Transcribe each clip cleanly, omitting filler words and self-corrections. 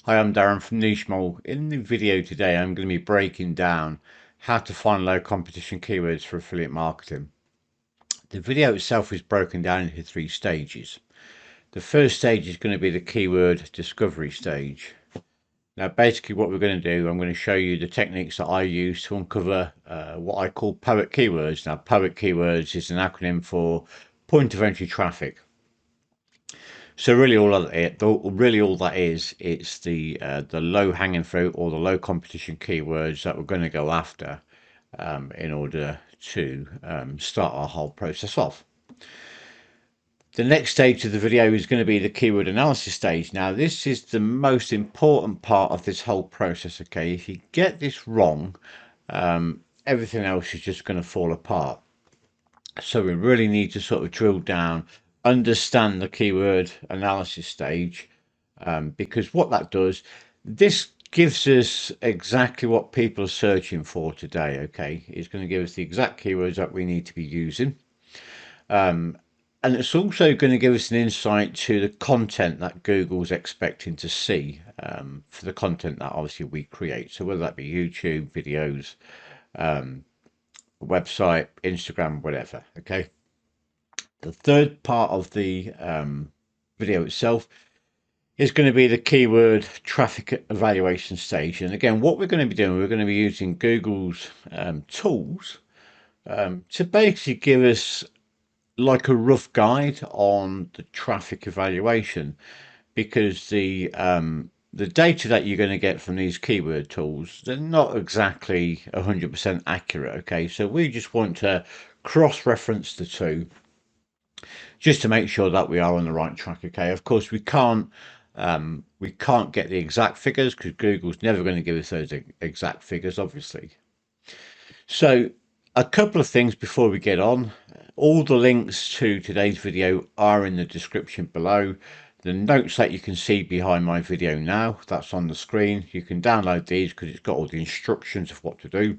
Hi, I'm Darren from Nichemole. In the video today, I'm going to be breaking down how to find low competition keywords for affiliate marketing. The video itself is broken down into 3 stages. The first stage is going to be the keyword discovery stage. Now, basically what we're going to do, I'm going to show you the techniques that I use to uncover what I call POET keywords. Now, POET keywords is an acronym for point of entry traffic. So really all that is, it's the low hanging fruit or the low competition keywords that we're going to go after in order to start our whole process off. The next stage of the video is going to be the keyword analysis stage. Now, this is the most important part of this whole process. Okay, if you get this wrong, everything else is just going to fall apart. So we really need to sort of drill down, understand the keyword analysis stage, because what that does, this gives us exactly what people are searching for today. Okay, it's going to give us the exact keywords that we need to be using. And it's also going to give us an insight to the content that Google's expecting to see for the content that obviously we create. So whether that be YouTube, videos, website, Instagram, whatever. Okay. The third part of the video itself is going to be the keyword traffic evaluation stage. And again, what we're going to be doing, we're going to be using Google's tools to basically give us like a rough guide on the traffic evaluation, because the data that you're going to get from these keyword tools, they're not exactly 100% accurate. Okay, so we just want to cross-reference the two just to make sure that we are on the right track. Okay, of course we can't get the exact figures because Google's never going to give us those exact figures, obviously. So a couple of things before we get on. All the links to today's video are in the description below. The notes that you can see behind my video now, that's on the screen. You can download these because it's got all the instructions of what to do.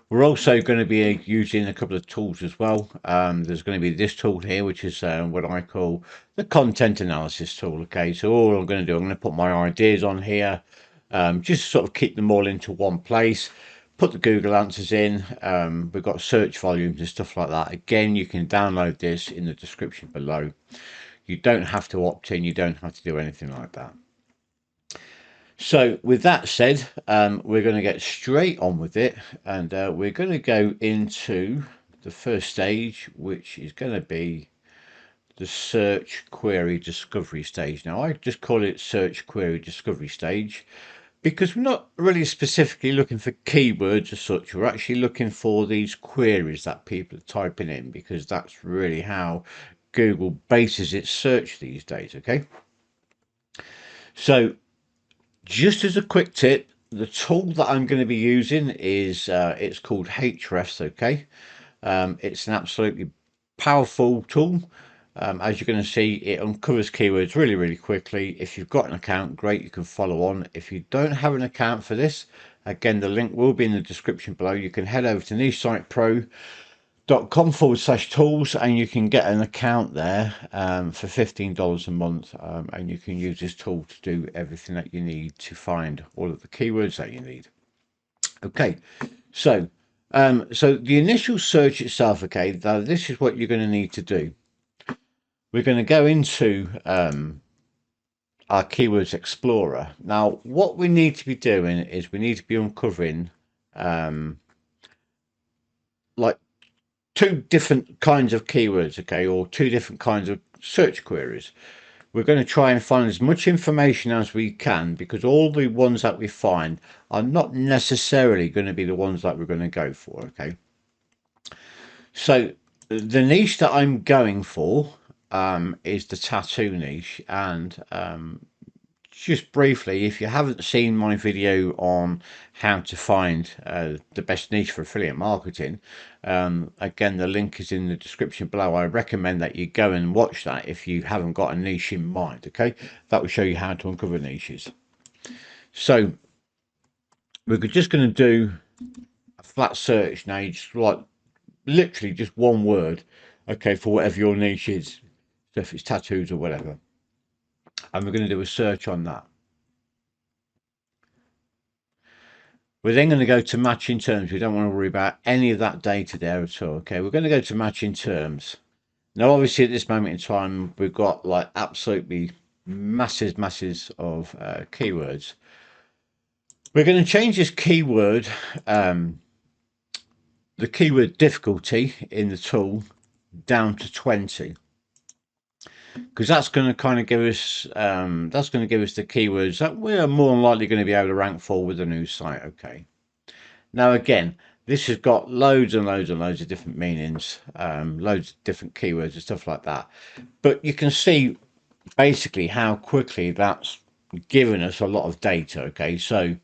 We're also going to be using a couple of tools as well. There's going to be this tool here, which is what I call the content analysis tool. Okay, so all I'm going to do, I'm going to put my ideas on here, just sort of keep them all into one place. Put the Google answers in. We've got search volumes and stuff like that. Again, you can download this in the description below. You don't have to opt in. You don't have to do anything like that. So with that said, we're going to get straight on with it, and we're going to go into the first stage, which is going to be the search query discovery stage. Now, I just call it search query discovery stage because we're not really specifically looking for keywords as such. We're actually looking for these queries that people are typing in, because that's really how Google bases its search these days. Okay, so just as a quick tip, the tool that I'm going to be using is it's called Ahrefs. Okay, it's an absolutely powerful tool. As you're going to see, it uncovers keywords really quickly. If you've got an account, great, you can follow on. If you don't have an account for this, again, the link will be in the description below. You can head over to nichesitepro.com/tools and you can get an account there for $15 a month, and you can use this tool to do everything that you need to find all of the keywords that you need. Okay, so so the initial search itself, okay, now this is what you're going to need to do. We're going to go into our keywords explorer. Now, what we need to be doing is we need to be uncovering like 2 different kinds of keywords, okay, or 2 different kinds of search queries. We're going to try and find as much information as we can, because all the ones that we find are not necessarily going to be the ones that we're going to go for. Okay, so the niche that I'm going for is the tattoo niche. And just briefly, if you haven't seen my video on how to find the best niche for affiliate marketing, again, the link is in the description below. I recommend that you go and watch that if you haven't got a niche in mind. Okay, that will show you how to uncover niches. So we're just going to do a flat search now. You just like literally just one word, okay, for whatever your niche is. So if it's tattoos or whatever, and we're going to do a search on that. We're then going to go to matching terms. We don't want to worry about any of that data there at all. Okay, we're going to go to matching terms. Now, obviously, at this moment in time, we've got like absolutely masses of keywords. We're going to change this keyword, the keyword difficulty in the tool down to 20. Because that's going to kind of give us the keywords that we're more than likely going to be able to rank for with a new site. Okay. Now again, this has got loads and loads and loads of different meanings, loads of different keywords and stuff like that. But you can see basically how quickly that's given us a lot of data. Okay, so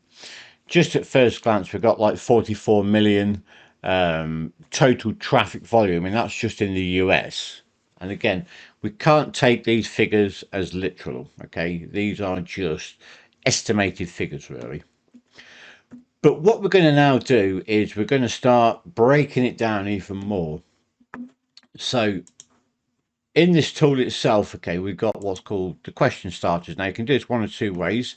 just at first glance, we've got like 44 million total traffic volume, and that's just in the US. And again, we can't take these figures as literal. Okay, these are just estimated figures, really. But what we're going to now do is we're going to start breaking it down even more. So in this tool itself, okay, we've got what's called the question starters. Now you can do this one or two ways.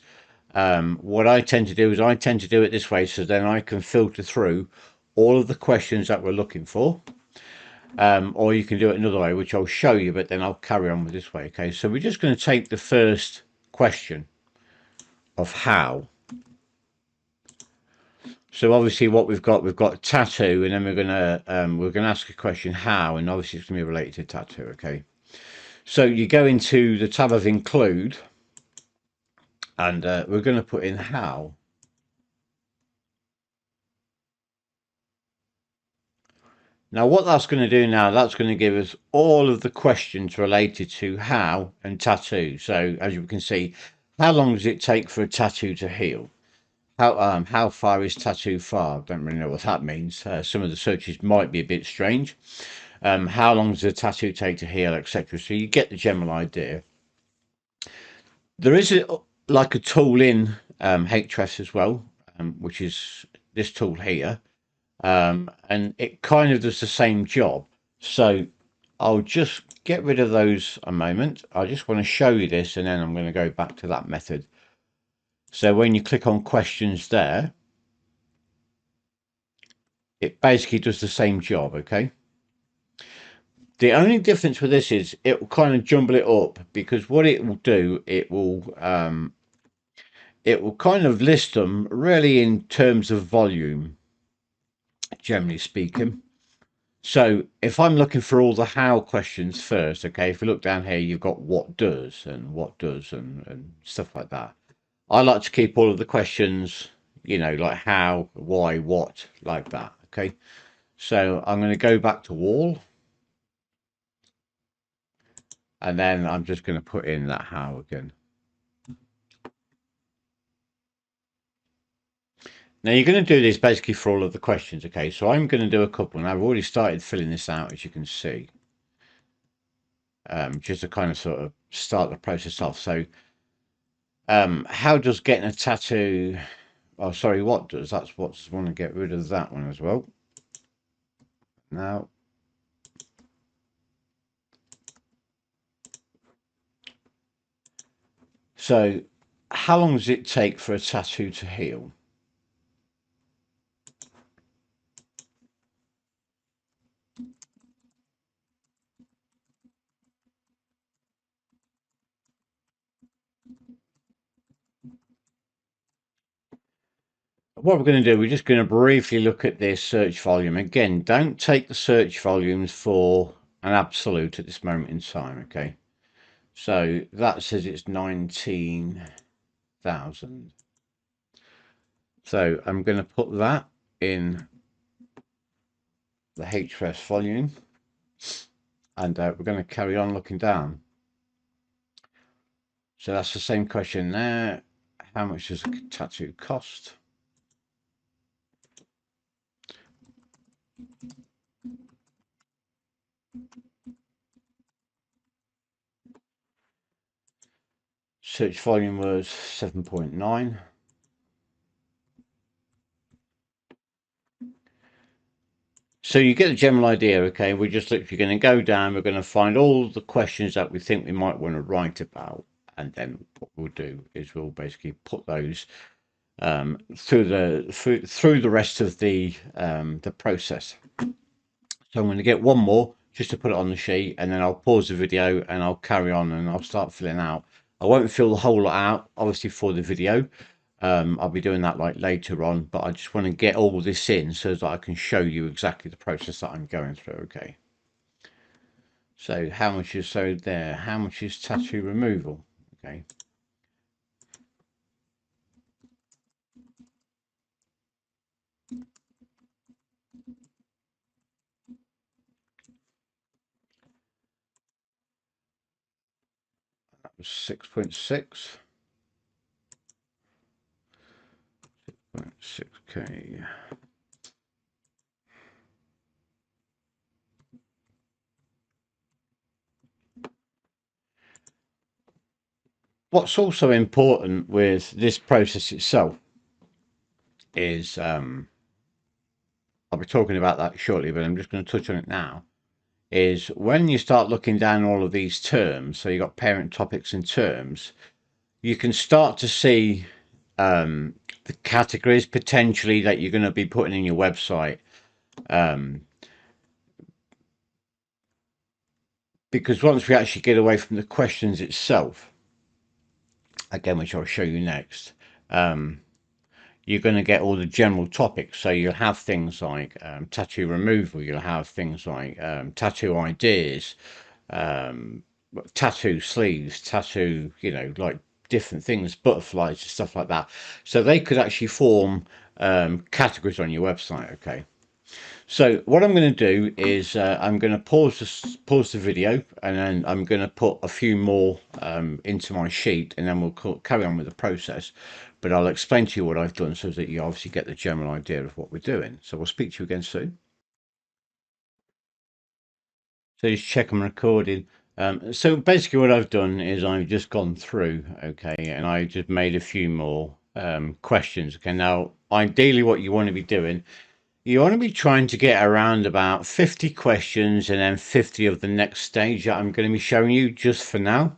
What I tend to do is I tend to do it this way, so then I can filter through all of the questions that we're looking for. Or you can do it another way, which I'll show you, but then I'll carry on with this way. Okay, so we're just going to take the first question of how. So obviously what we've got tattoo, and then we're gonna ask a question how, and obviously it's gonna be related to tattoo. Okay, so you go into the tab of include, and we're going to put in how. Now what that's going to do now, that's going to give us all of the questions related to how and tattoo. So as you can see, how long does it take for a tattoo to heal? How far is tattoo far? Don't really know what that means. Some of the searches might be a bit strange. How long does a tattoo take to heal, etc. So you get the general idea. There is like a tool in Ahrefs as well, which is this tool here, and it kind of does the same job. So I'll just get rid of those a moment. I just want to show you this, and then I'm going to go back to that method. So when you click on questions there, it basically does the same job. Okay. The only difference with this is it will kind of jumble it up, because what it will do, it will kind of list them really in terms of volume, generally speaking. So if I'm looking for all the how questions first, okay, if you look down here, you've got what does and stuff like that. I like to keep all of the questions, you know, like how, why, what, like that. Okay, so I'm going to go back to wall, and then I'm just going to put in that how again. Now you're going to do this basically for all of the questions. Okay, so I'm going to do a couple, and I've already started filling this out, as you can see, just to kind of sort of start the process off. So how does getting a tattoo, oh sorry, what does, that's what's, want to get rid of that one as well. Now so how long does it take for a tattoo to heal? What we're going to do, we're just going to briefly look at this search volume. Again, don't take the search volumes for an absolute at this moment in time. Okay, so that says it's 19,000. So I'm going to put that in the Ahrefs volume, and we're going to carry on looking down. So that's the same question there. How much does a tattoo cost? Search volume was 7.9. So you get a general idea. Okay, we're just literally going to go down, we're going to find all the questions that we think we might want to write about, and then what we'll do is we'll basically put those through the rest of the process. So I'm going to get one more just to put it on the sheet, and then I'll pause the video and I'll carry on and I'll start filling out. I won't fill the whole lot out, obviously, for the video. I'll be doing that like later on, but I just want to get all this in so that I can show you exactly the process that I'm going through. Okay. So how much is sewed there? How much is tattoo removal? Okay. That was 6.6. 6.6K. What's also important with this process itself is I'll be talking about that shortly, but I'm just going to touch on it now, is when you start looking down all of these terms, so you've got parent topics and terms, you can start to see the categories potentially that you're going to be putting in your website. Because once we actually get away from the questions itself, again, which I'll show you next, you're going to get all the general topics. So you'll have things like tattoo removal, you'll have things like tattoo ideas, tattoo sleeves, tattoo, like different things, butterflies and stuff like that. So they could actually form categories on your website. Okay. So what I'm going to do is I'm going to pause the video, and then I'm going to put a few more into my sheet, and then we'll carry on with the process. But I'll explain to you what I've done so that you obviously get the general idea of what we're doing. So we'll speak to you again soon. So just check I'm recording. So basically what I've done is I've just gone through, okay, and I just made a few more questions. Okay, now ideally what you want to be doing, you want to be trying to get around about 50 questions and then 50 of the next stage that I'm going to be showing you just for now.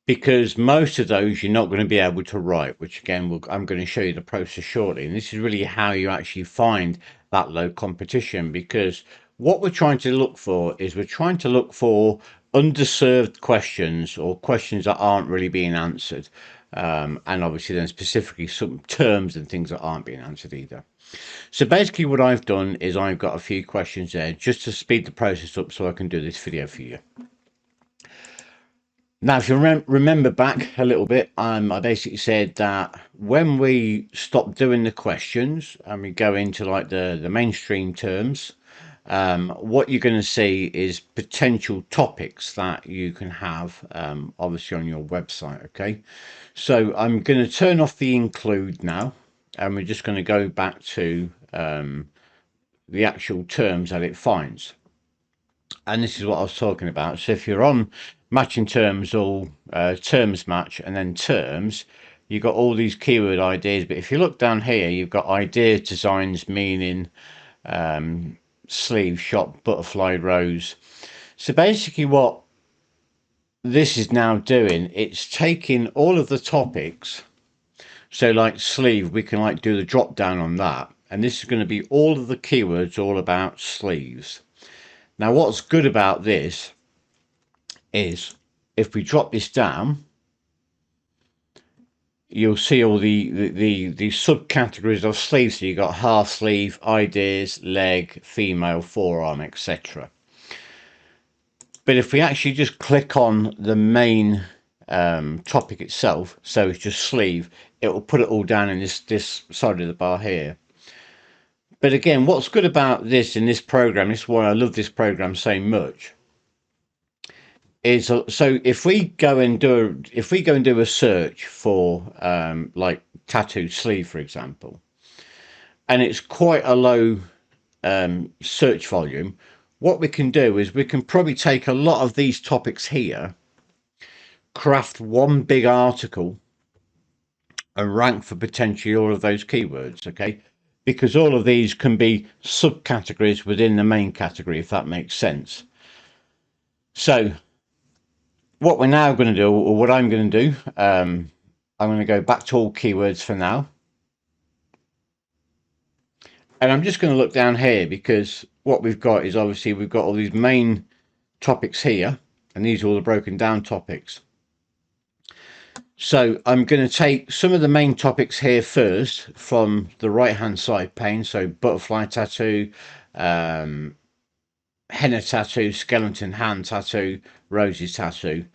Because most of those you're not going to be able to write, which again, I'm going to show you the process shortly. And this is really how you actually find that low competition, because what we're trying to look for is we're trying to look for underserved questions or questions that aren't really being answered. And obviously then specifically some terms and things that aren't being answered either. So basically what I've done is I've got a few questions there just to speed the process up so I can do this video for you. Now, if you remember back a little bit, I basically said that when we stop doing the questions and we go into like the mainstream terms, what you're going to see is potential topics that you can have, obviously on your website. Okay, so I'm going to turn off the include now, and we're just going to go back to the actual terms that it finds. And this is what I was talking about. So if you're on matching terms, all terms match, and then terms, you've got all these keyword ideas. But if you look down here, you've got ideas, designs, meaning, sleeve, shop, butterfly, rose. So basically what this is now doing, it's taking all of the topics. So like sleeve, we can like do the drop down on that. And this is going to be all of the keywords all about sleeves. Now, what's good about this is if we drop this down, you'll see all the subcategories of sleeves. So you've got half sleeve, ideas, leg, female, forearm, etc. But if we actually just click on the main topic itself, so it's just sleeve, it will put it all down in this side of the bar here. But again, what's good about this in this program, this is why I love this program so much, is so if we go and do a search for like tattoo sleeve, for example, and it's quite a low search volume, what we can do is we can probably take a lot of these topics here, craft one big article, and rank for potentially all of those keywords. Okay, because all of these can be subcategories within the main category, if that makes sense. So what we're now going to do, or what I'm going to do, I'm going to go back to all keywords for now. And I'm just going to look down here, because what we've got is obviously we've got all these main topics here, and these are all the broken down topics. So I'm going to take some of the main topics here first from the right hand side pane. So butterfly tattoo, henna tattoo, skeleton hand tattoo, roses tattoo.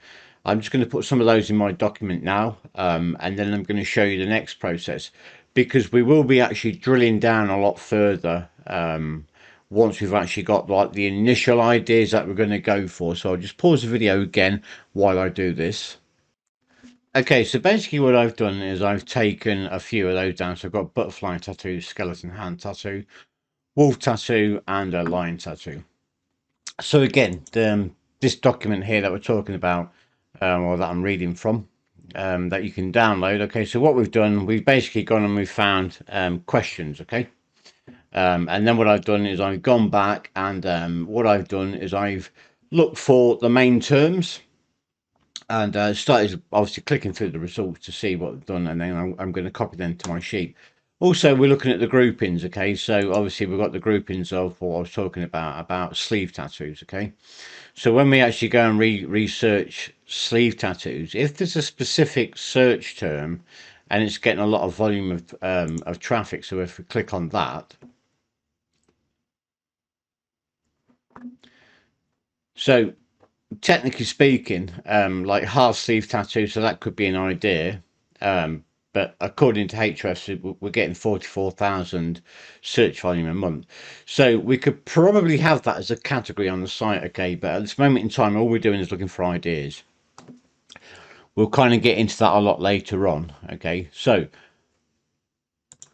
I'm just going to put some of those in my document now, and then I'm going to show you the next process, because we will be actually drilling down a lot further once we've actually got like the initial ideas that we're going to go for. So I'll just pause the video again while I do this. Okay, so basically what I've done is I've taken a few of those down. So I've got butterfly tattoo, skeleton hand tattoo, wolf tattoo, and a lion tattoo. So again, this document here that we're talking about, or that I'm reading from, that you can download. Okay, so what we've done, we've basically gone and we've found questions. Okay, and then what I've done is I've gone back, and what I've done is I've looked for the main terms, and started obviously clicking through the results to see what I've done, and then I'm going to copy them to my sheet. Also, we're looking at the groupings. Okay, so obviously we've got the groupings of what I was talking about sleeve tattoos. Okay, so when we actually go and research sleeve tattoos, if there's a specific search term and it's getting a lot of volume of traffic, so if we click on that, so technically speaking, like half sleeve tattoo, so that could be an idea, but according to Ahrefs, we're getting 44,000 search volume a month, so we could probably have that as a category on the site. Okay, but at this moment in time, all we're doing is looking for ideas. We'll kind of get into that a lot later on. Okay, so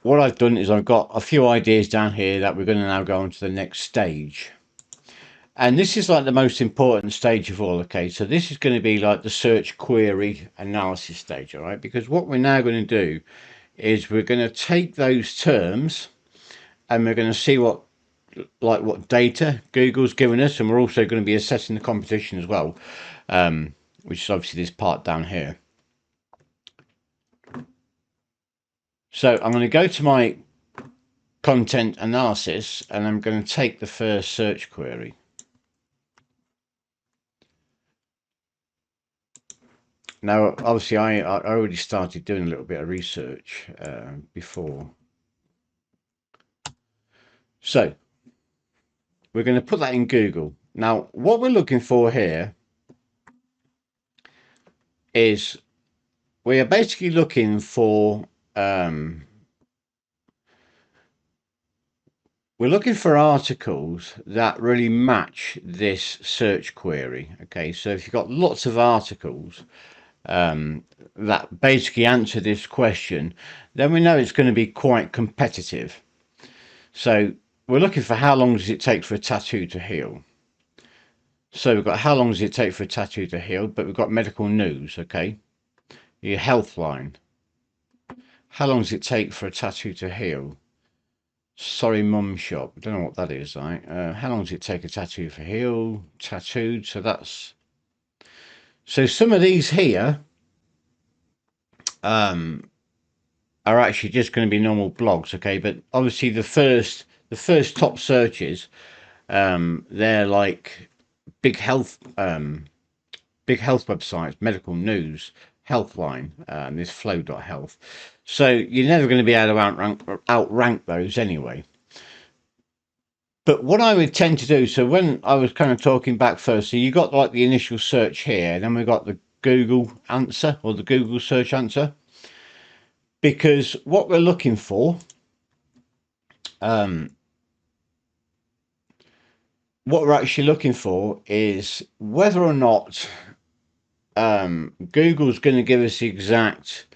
what I've done is I've got a few ideas down here that we're going to now go on to the next stage. And this is like the most important stage of all. Okay, so this is going to be like the search query analysis stage. All right, because what we're now going to do is we're going to take those terms and we're going to see what data Google's given us, and we're also going to be assessing the competition as well, which is obviously this part down here. So I'm going to go to my content analysis, and I'm going to take the first search query. Now, obviously, I already started doing a little bit of research before. So we're going to put that in Google. Now, what we're looking for here is we are basically looking for we're looking for articles that really match this search query. Okay, so if you've got lots of articles that basically answer this question, then we know it's going to be quite competitive. So we're looking for how long does it take for a tattoo to heal. So we've got how long does it take for a tattoo to heal, but we've got medical news. Okay, your health line. How long does it take for a tattoo to heal? Sorry, mum shop. I don't know what that is. Right? How long does it take a tattoo to heal? Tattooed. So that's. So some of these here are actually just going to be normal blogs. Okay, but obviously the first top searches, they're like big health websites, medical news, Healthline, this flow.health. So you're never going to be able to outrank those anyway. But what I would tend to do, so when I was kind of talking back first, so you got like the initial search here, and then we got the Google answer, or the Google search answer, because what we're looking for, what we're actually looking for is whether or not Google's going to give us the exact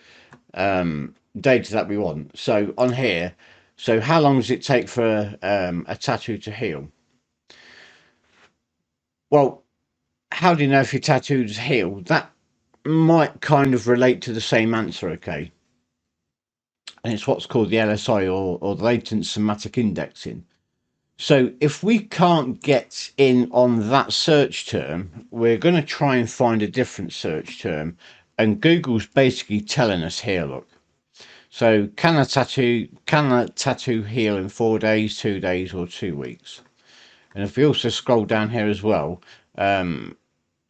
data that we want. So on here, so how long does it take for a tattoo to heal? Well, how do you know if your tattoo's healed? That might kind of relate to the same answer. Okay, and it's what's called the LSI, or latent somatic indexing. So if we can't get in on that search term, we're going to try and find a different search term, And Google's basically telling us here, look. So can a tattoo heal in 4 days, 2 days, or 2 weeks? And if we also scroll down here as well,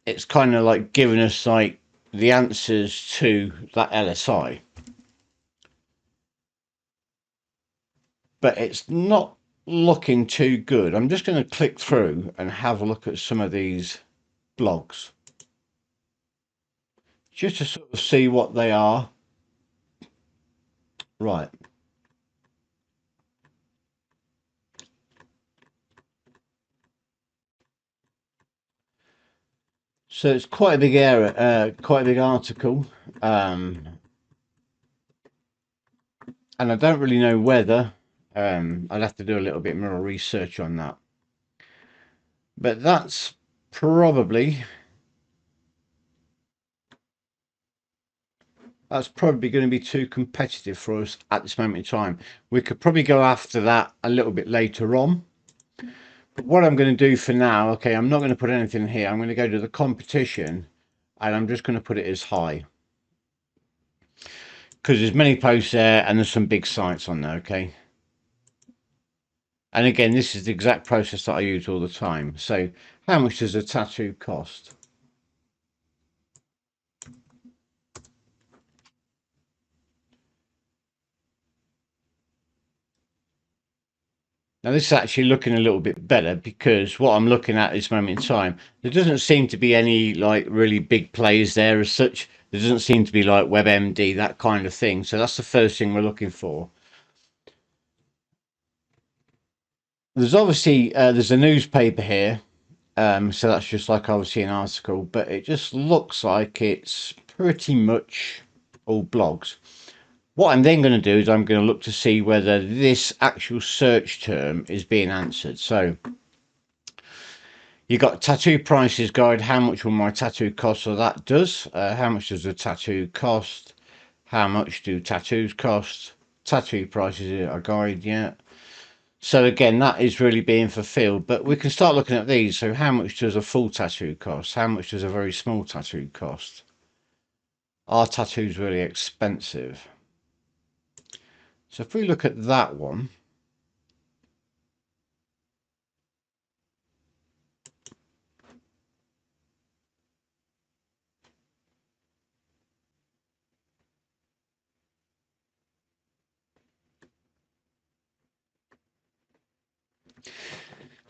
it's kind of like giving us like the answers to that LSI. But it's not looking too good. I'm just going to click through and have a look at some of these blogs just to sort of see what they are. Right. So it's quite a big area, quite a big article. And I don't really know whether I'd have to do a little bit more research on that. But that's probably going to be too competitive for us at this moment in time. We could probably go after that a little bit later on. But what I'm going to do for now, okay, I'm not going to put anything here. I'm going to go to the competition and I'm just going to put it as high. Because there's many posts there and there's some big sites on there, okay? And again, this is the exact process that I use all the time. So how much does a tattoo cost? Now this is actually looking a little bit better because what I'm looking at this moment in time, there doesn't seem to be any like really big plays there as such. There doesn't seem to be like WebMD, that kind of thing. So that's the first thing we're looking for. There's obviously, there's a newspaper here. So that's just like obviously an article, but it just looks like it's pretty much all blogs. What I'm then going to do is I'm going to look to see whether this actual search term is being answered. So you got tattoo prices guide. How much will my tattoo cost? So that does. How much does a tattoo cost? How much do tattoos cost? Tattoo prices a guide. Yeah. So again, that is really being fulfilled. But we can start looking at these. So how much does a full tattoo cost? How much does a very small tattoo cost? Are tattoos really expensive? So if we look at that one.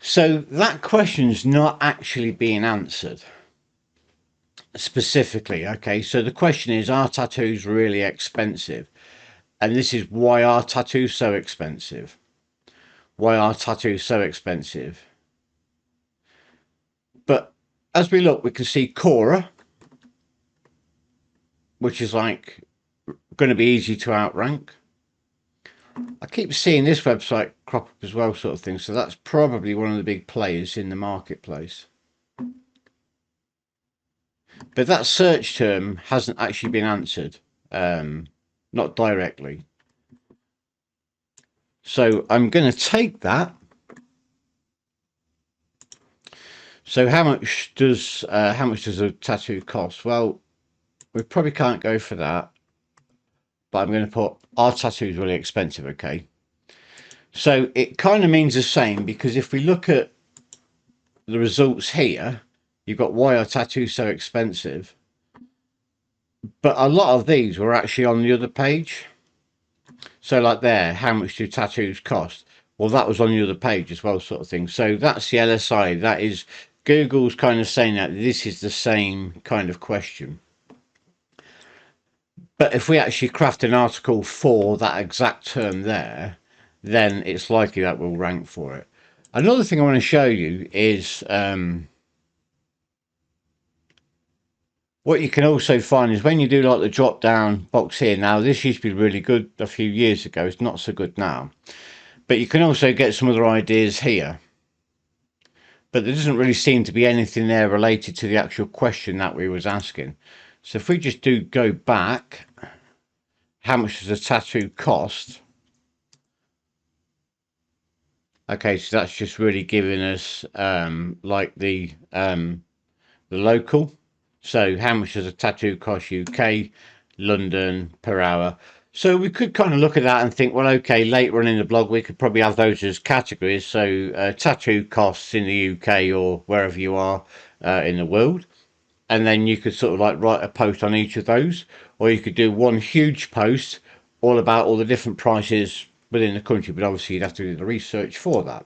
So that question's not actually being answered specifically. Okay, so the question is, are tattoos really expensive? And this is, why are tattoos so expensive? Why are tattoos so expensive? But as we look, we can see Cora, which is like going to be easy to outrank. I keep seeing this website crop up as well, sort of thing. So that's probably one of the big players in the marketplace. But that search term hasn't actually been answered, not directly. So I'm going to take that. So how much does a tattoo cost? Well, we probably can't go for that. But I'm going to put, our tattoos really expensive, okay? So it kind of means the same, because if we look at the results here, you've got, why are tattoos so expensive? But a lot of these were actually on the other page. So like there, how much do tattoos cost? Well, that was on the other page as well, sort of thing. So that's the LSI. That is, Google's kind of saying that this is the same kind of question. But if we actually craft an article for that exact term there, then it's likely that we'll rank for it. Another thing I want to show you is what you can also find is when you do like the drop down box here. Now this used to be really good a few years ago. It's not so good now. But you can also get some other ideas here. But there doesn't really seem to be anything there related to the actual question that we was asking. So if we just do go back, how much does a tattoo cost? Okay, so that's just really giving us like the local. So how much does a tattoo cost UK, London, per hour? So we could kind of look at that and think, well, okay, later on in the blog, we could probably have those as categories. So tattoo costs in the UK or wherever you are in the world. And then you could sort of like write a post on each of those, or you could do one huge post all about all the different prices within the country, but obviously you'd have to do the research for that.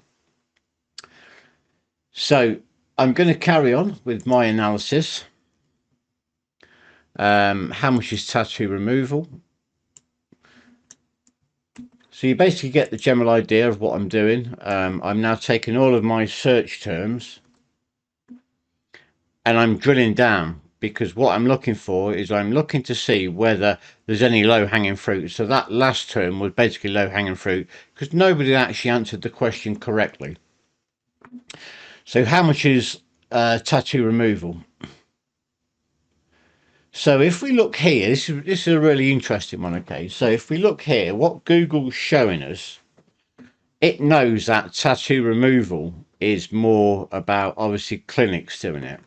So I'm going to carry on with my analysis. How much is tattoo removal? So you basically get the general idea of what I'm doing. I'm now taking all of my search terms and I'm drilling down, because what I'm looking for is I'm looking to see whether there's any low-hanging fruit. So that last term was basically low-hanging fruit because nobody actually answered the question correctly. So how much is tattoo removal? So if we look here, this is a really interesting one. Okay, so if we look here, what Google's showing us, it knows that tattoo removal is more about obviously clinics doing it.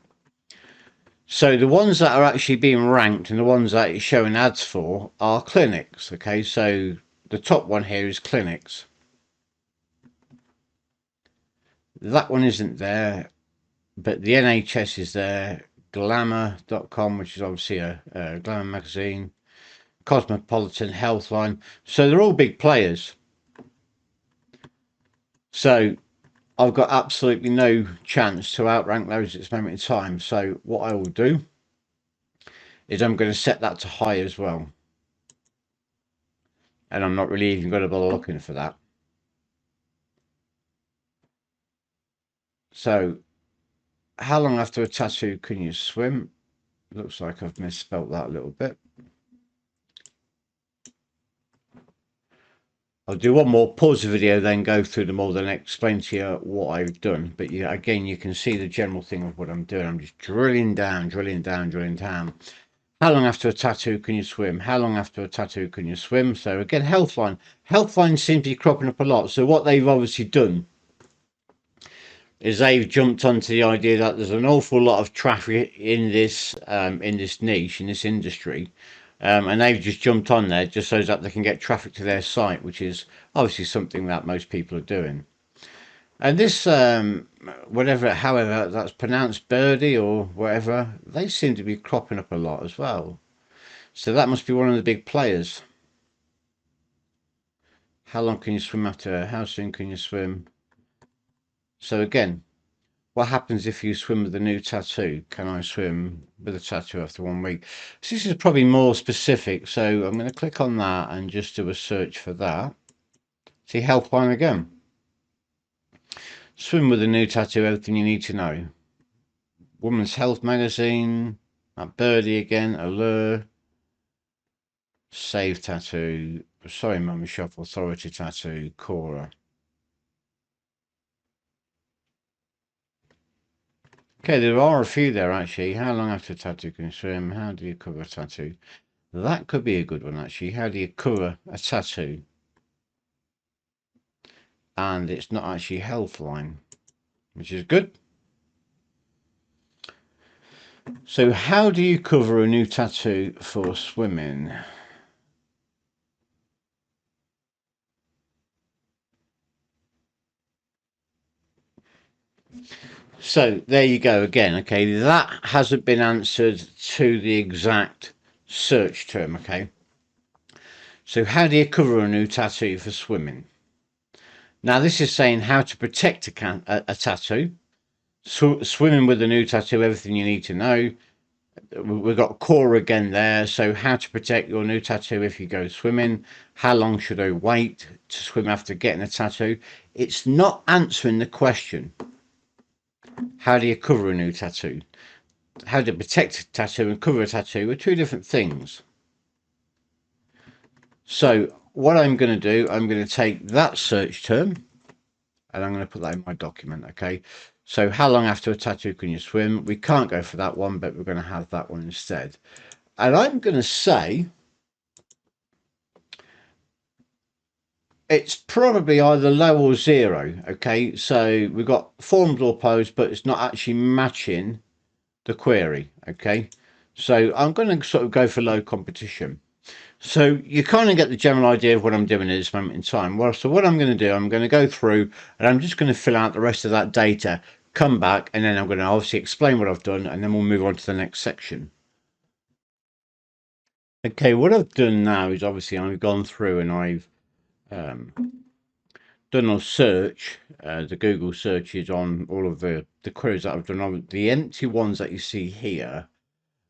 So the ones that are actually being ranked and the ones that it's showing ads for are clinics. Okay, so the top one here is clinics. That one isn't there, but the NHS is there. Glamour.com, which is obviously a Glamour magazine. Cosmopolitan, Healthline. So they're all big players. So I've got absolutely no chance to outrank those at this moment in time. So what I will do is I'm going to set that to high as well. And I'm not really even going to bother looking for that. So how long after a tattoo can you swim? Looks like I've misspelt that a little bit. I'll do one more, pause the video, then go through them all, then explain to you what I've done. But yeah, again, you can see the general thing of what I'm doing. I'm just drilling down, drilling down, drilling down. How long after a tattoo can you swim? How long after a tattoo can you swim? So again, Healthline. Healthline seems to be cropping up a lot. So what they've obviously done is they've jumped onto the idea that there's an awful lot of traffic in this niche, in this industry. And they've just jumped on there just so that they can get traffic to their site, which is obviously something that most people are doing. And this, however that's pronounced, birdie or whatever, they seem to be cropping up a lot as well. So that must be one of the big players. How long can you swim after? How soon can you swim? So again, what happens if you swim with a new tattoo? Can I swim with a tattoo after 1 week? So this is probably more specific. So I'm going to click on that and just do a search for that. See Helpline again. Swim with a new tattoo, everything you need to know. Women's Health magazine. That birdie again. Allure. Save tattoo. Sorry, Mummy Shop Authority tattoo. Cora. Okay, there are a few there actually. How long after a tattoo can you swim? How do you cover a tattoo? That could be a good one actually. How do you cover a tattoo? And it's not actually Healthline, which is good. So how do you cover a new tattoo for swimming? So there you go again. Okay, that hasn't been answered to the exact search term. Okay, so how do you cover a new tattoo for swimming? Now this is saying how to protect a tattoo. Swimming with a new tattoo, everything you need to know. We've got core again there. So how to protect your new tattoo if you go swimming. How long should I wait to swim after getting a tattoo? It's not answering the question. How do you cover a new tattoo? How to protect a tattoo and cover a tattoo are two different things. So what I'm going to do, I'm going to take that search term and I'm going to put that in my document. Okay, so how long after a tattoo can you swim? We can't go for that one, but we're going to have that one instead. And I'm going to say it's probably either low or zero. Okay, so we've got formed or posed, but it's not actually matching the query. Okay, So I'm going to sort of go for low competition. So you kind of get the general idea of what I'm doing at this moment in time. Well, so what I'm going to do, I'm going to go through and I'm just going to fill out the rest of that data, come back, and then I'm going to obviously explain what I've done, and then we'll move on to the next section. Okay, what I've done now is obviously I've gone through and I've done a search, the Google searches on all of the queries that I've done. On the empty ones that you see here,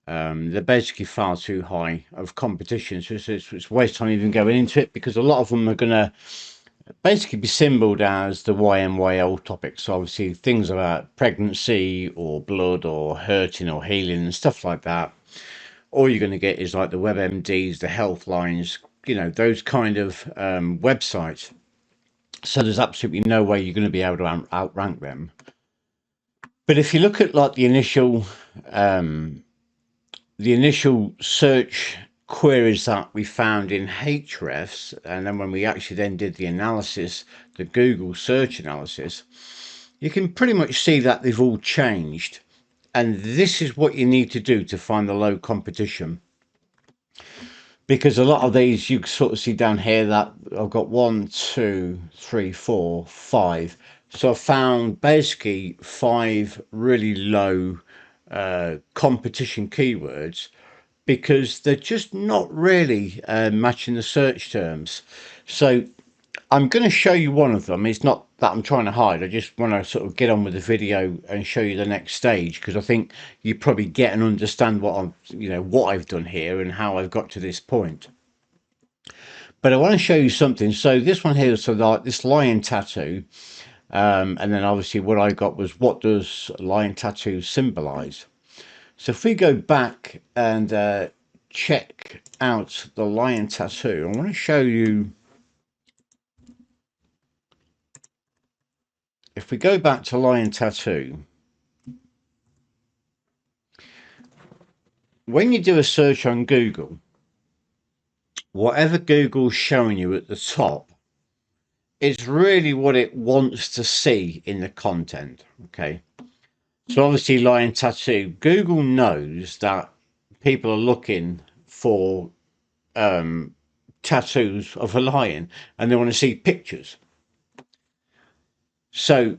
they're basically far too high of competition. So it's waste time even going into it, because a lot of them are going to basically be symboled as the YMYL topics. So obviously things about pregnancy or blood or hurting or healing and stuff like that. All you're going to get is like the WebMDs, the health lines, those kind of websites. So there's absolutely no way you're going to be able to outrank them. But if you look at like the initial search queries that we found in Ahrefs, and then when we actually then did the analysis, the Google search analysis, you can pretty much see that they've all changed. And this is what you need to do to find the low competition. Because a lot of these you sort of see down here that I've got 1, 2, 3, 4, 5. So I found basically 5 really low competition keywords, because they're just not really matching the search terms. So I'm going to show you one of them. It's not that I'm trying to hide. I just want to sort of get on with the video and show you the next stage, because I think you probably get and understand what I've done here and how I've got to this point. But I want to show you something. So this one here, so like this lion tattoo, and then obviously what I got was, what does lion tattoo symbolize? So if we go back and check out the lion tattoo, I want to show you. If we go back to lion tattoo, when you do a search on Google, whatever Google's showing you at the top is really what it wants to see in the content. Okay. So obviously lion tattoo, Google knows that people are looking for tattoos of a lion and they want to see pictures. So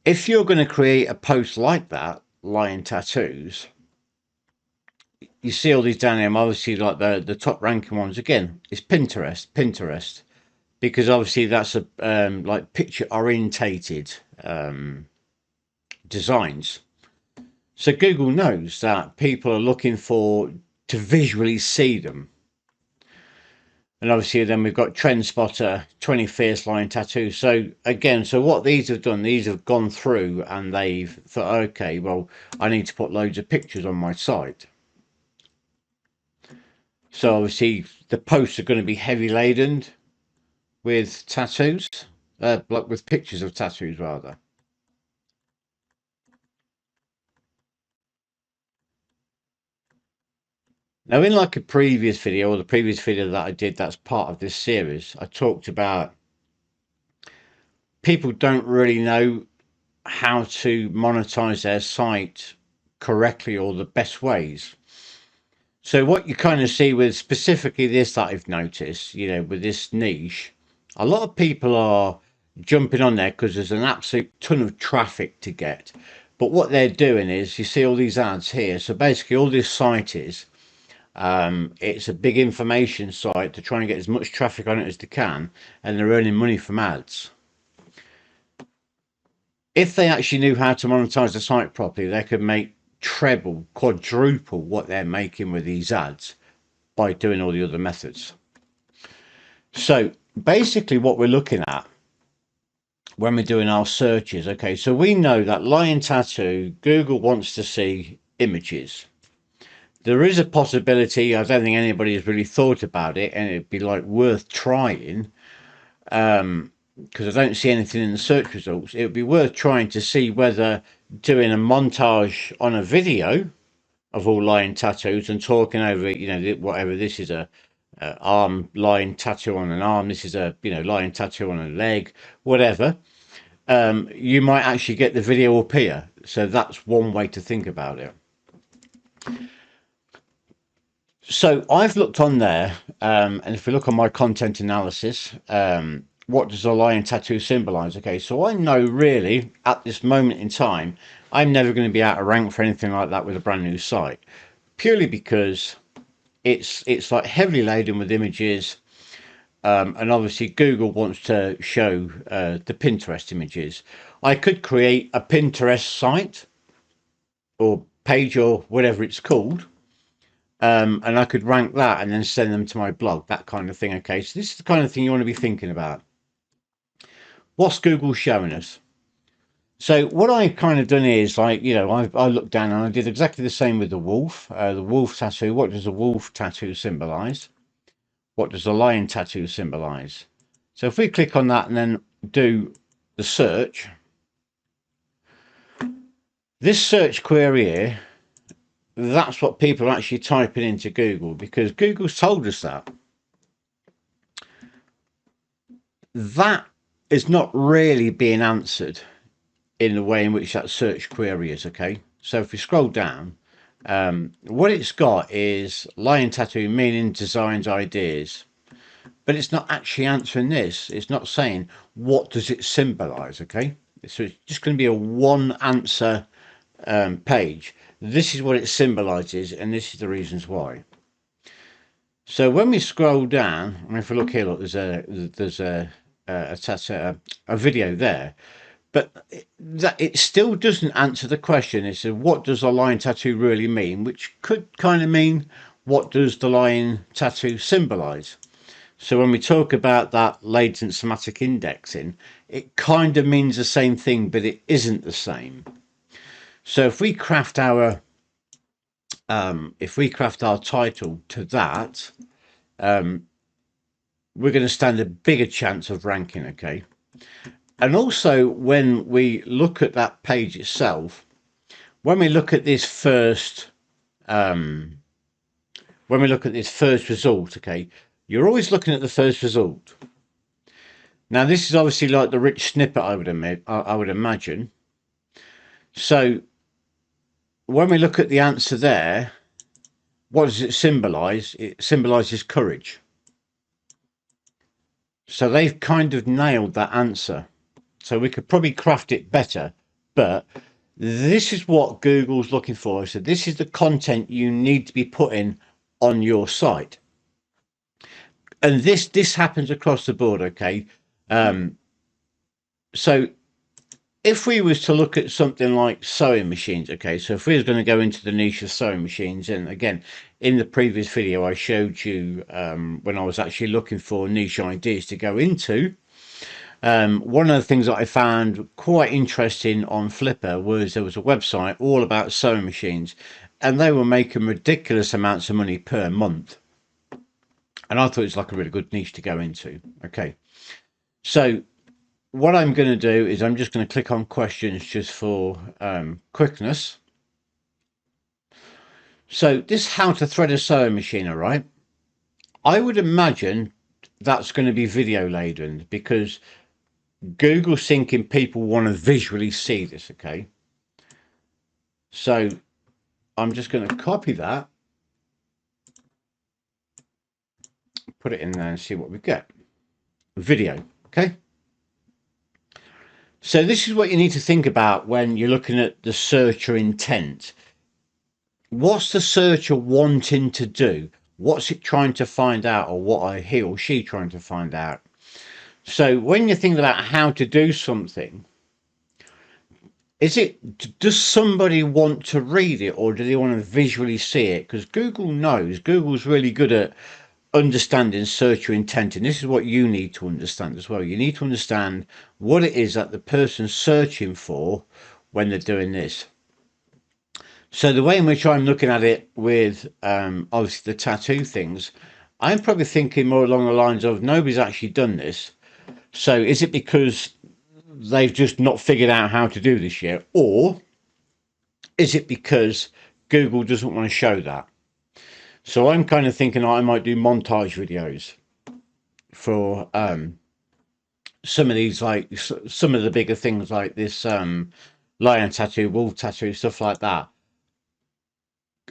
if you're going to create a post like that, lion tattoos, you see all these down here. Obviously, like the top ranking ones again is Pinterest, because obviously that's a like picture orientated designs. So Google knows that people are looking to visually see them. And obviously then we've got Trend Spotter, 20 Fierce Lion Tattoos. So again, so what these have done, these have gone through and they've thought, okay, well, I need to put loads of pictures on my site. So obviously the posts are going to be heavy laden with tattoos, like with pictures of tattoos rather. Now in like a previous video, or the previous video that I did that's part of this series, I talked about people don't really know how to monetize their site correctly or the best ways. So what you kind of see with specifically this that I've noticed, with this niche, a lot of people are jumping on there because there's an absolute ton of traffic to get. But what they're doing is, you see all these ads here. So basically all this site is, it's a big information site to try and get as much traffic on it as they can, and they're earning money from ads. If they actually knew how to monetize the site properly, they could make treble, quadruple what they're making with these ads by doing all the other methods. So basically what we're looking at when we're doing our searches, okay, so we know that lion tattoo, Google wants to see images. There is a possibility, I don't think anybody has really thought about it, and it'd be like worth trying, because I don't see anything in the search results. It would be worth trying to see whether doing a montage on a video of all lion tattoos and talking over it, whatever, this is a arm lion tattoo on an arm, this is a lion tattoo on a leg, whatever, you might actually get the video appear. So that's one way to think about it. So I've looked on there, and if we look on my content analysis, what does a lion tattoo symbolize? Okay, so I know really at this moment in time, I'm never going to be out of rank for anything like that with a brand new site, purely because it's like heavily laden with images, and obviously Google wants to show the Pinterest images. I could create a Pinterest site or page or whatever it's called, and I could rank that and then send them to my blog, that kind of thing. Okay, so this is the kind of thing you want to be thinking about. What's Google showing us? So what I've kind of done is, like, you know, I looked down and I did exactly the same with the wolf tattoo. What does a wolf tattoo symbolize? What does a lion tattoo symbolize? So if we click on that and then do the search, this search query here, that's what people are actually typing into Google, because Google's told us that. That is not really being answered in the way in which that search query is. Okay, so if we scroll down, what it's got is lion tattoo, meaning, designs, ideas, but it's not actually answering this. It's not saying what does it symbolize. Okay, so it's just going to be a one answer page. This is what it symbolizes, and this is the reasons why. So when we scroll down, and if we look here, look, there's a video there, but it still doesn't answer the question. It says, what does a lion tattoo really mean? Which could kind of mean, what does the lion tattoo symbolize? So when we talk about that latent somatic indexing, it kind of means the same thing, but it isn't the same. So if we craft our title to that, we're going to stand a bigger chance of ranking. Okay. And also when we look at that page itself, when we look at this first result, okay, you're always looking at the first result. Now this is obviously like the rich snippet, I would imagine. So when we look at the answer there, what does it symbolize? It symbolizes courage. So they've kind of nailed that answer. So we could probably craft it better, but this is what Google's looking for. So this is the content you need to be putting on your site. And this happens across the board, okay? So if we was to look at something like sewing machines, okay, so if we was going to go into the niche of sewing machines, and again, in the previous video, I showed you when I was actually looking for niche ideas to go into, one of the things that I found quite interesting on Flipper was there was a website all about sewing machines, and they were making ridiculous amounts of money per month. And I thought it was like a really good niche to go into. Okay, so what I'm going to do is I'm just going to click on questions just for quickness. So this how to thread a sewing machine, all right? I would imagine that's going to be video laden, because Google's thinking people want to visually see this, okay? So I'm just going to copy that, put it in there and see what we get. Video, okay? So this is what you need to think about when you're looking at the searcher intent. What's the searcher wanting to do? What's it trying to find out, or what are he or she trying to find out? So when you think about how to do something, does somebody want to read it, or do they want to visually see it? Because Google's really good at understanding searcher intent, and this is what you need to understand as well. You need to understand what it is that the person's searching for when they're doing this. So the way in which I'm looking at it with obviously the tattoo things, I'm probably thinking more along the lines of, nobody's actually done this. So is it because they've just not figured out how to do this yet, or is it because Google doesn't want to show that? So I'm kind of thinking I might do montage videos for some of these, like some of the bigger things like this lion tattoo, wolf tattoo, stuff like that.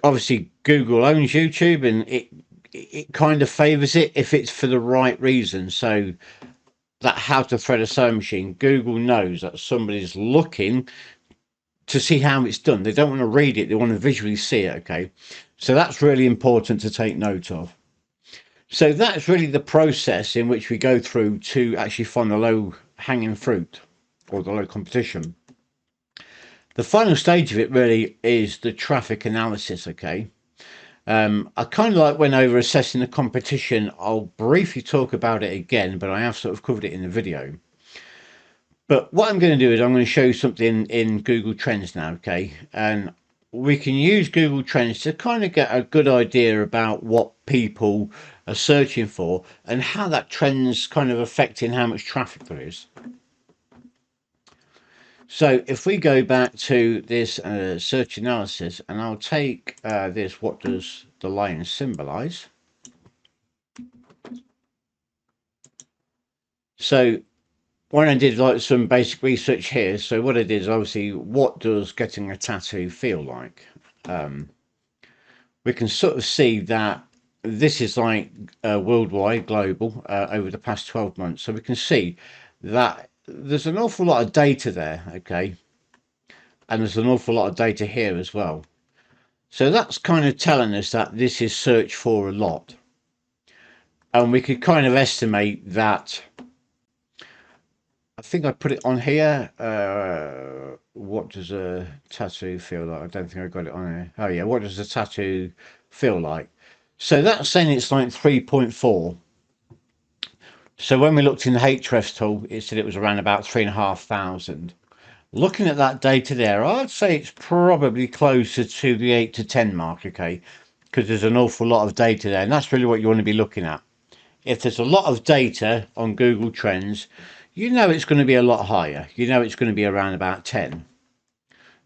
obviously Google owns YouTube, and it kind of favors it if it's for the right reason. So that how to thread a sewing machine, Google knows that somebody's looking to see how it's done. They don't want to read it, they want to visually see it. Okay, so that's really important to take note of. So that's really the process in which we go through to actually find the low hanging fruit or the low competition. The final stage of it really is the traffic analysis. Okay, I kind of like went over assessing the competition. I'll briefly talk about it again, but I have sort of covered it in the video. But what I'm going to do is I'm going to show you something in Google Trends now, okay? And we can use Google Trends to kind of get a good idea about what people are searching for and how that trend's kind of affecting how much traffic there is. So if we go back to this search analysis, and I'll take this, what does the lion symbolize? So when I did like some basic research here, so what I did is obviously, what does getting a tattoo feel like? We can sort of see that this is like worldwide, global, over the past 12 months. So we can see that there's an awful lot of data there, okay? And there's an awful lot of data here as well. So that's kind of telling us that this is searched for a lot. And we could kind of estimate that. I think I put it on here. What does a tattoo feel like? I don't think I got it on here. Oh yeah, what does a tattoo feel like? So that's saying it's like 3.4. So when we looked in the Ahrefs tool, it said it was around about 3,500. Looking at that data there, I'd say it's probably closer to the 8 to 10 mark, okay? Because there's an awful lot of data there, and that's really what you want to be looking at. If there's a lot of data on Google Trends, you know it's going to be a lot higher. You know it's going to be around about 10.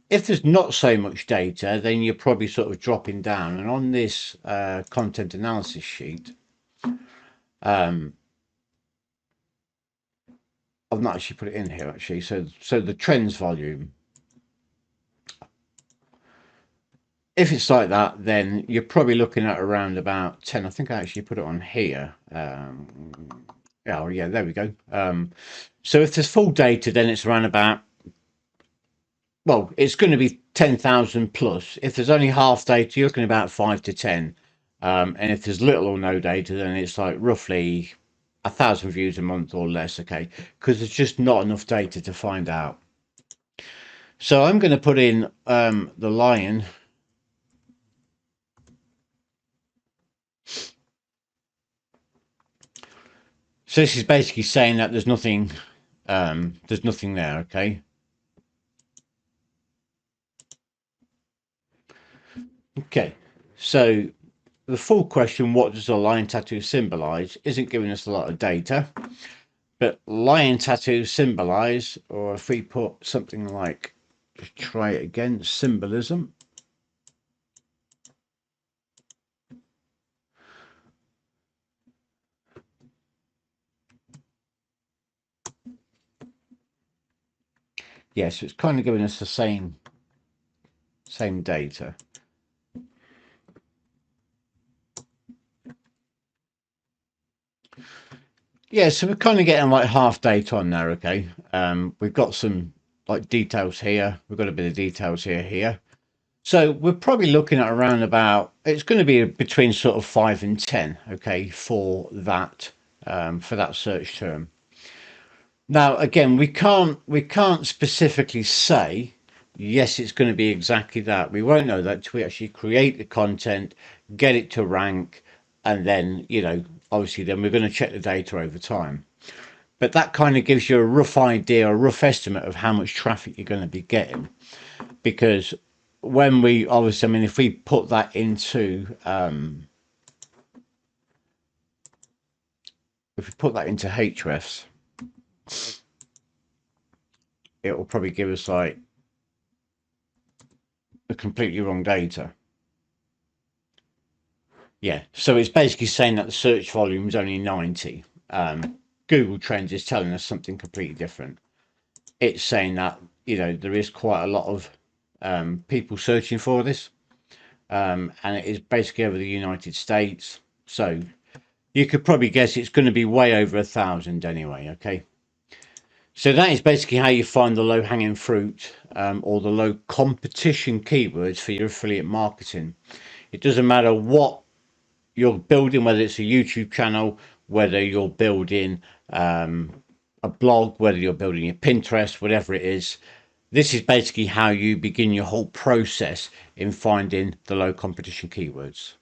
If there's not so much data, then you're probably sort of dropping down. And on this content analysis sheet, I've not actually put it in here actually. So the trends volume, if it's like that, then you're probably looking at around about 10. I think I actually put it on here. Oh yeah, there we go. So if there's full data, then it's around about, well, it's going to be 10,000 plus. If there's only half data, you're looking at about 5 to 10. And if there's little or no data, then it's like roughly 1,000 views a month or less, okay? Because there's just not enough data to find out. So I'm going to put in the lion. So this is basically saying that there's nothing there, okay? Okay, so the full question, what does a lion tattoo symbolize, isn't giving us a lot of data. But lion tattoos symbolize, or if we put something like, just try it again, symbolism. Yeah, so it's kind of giving us the same data. Yeah, so we're kind of getting like half data on there, okay? We've got some like details here. We've got a bit of details here. So we're probably looking at around about, it's going to be between sort of 5 and 10, okay, for that search term. Now, again, we can't specifically say, yes, it's going to be exactly that. We won't know that until we actually create the content, get it to rank, and then, you know, obviously then we're going to check the data over time. But that kind of gives you a rough idea, a rough estimate of how much traffic you're going to be getting. Because when we, obviously, I mean, if we put that into, Ahrefs, it will probably give us like the completely wrong data. Yeah, so it's basically saying that the search volume is only 90. Google Trends is telling us something completely different. It's saying that, you know, there is quite a lot of people searching for this. and it is basically over the United States. So you could probably guess it's going to be way over 1,000 anyway. Okay. So that is basically how you find the low hanging fruit, or the low competition keywords for your affiliate marketing. It doesn't matter what you're building, whether it's a YouTube channel, whether you're building a blog, whether you're building your Pinterest, whatever it is. This is basically how you begin your whole process in finding the low competition keywords.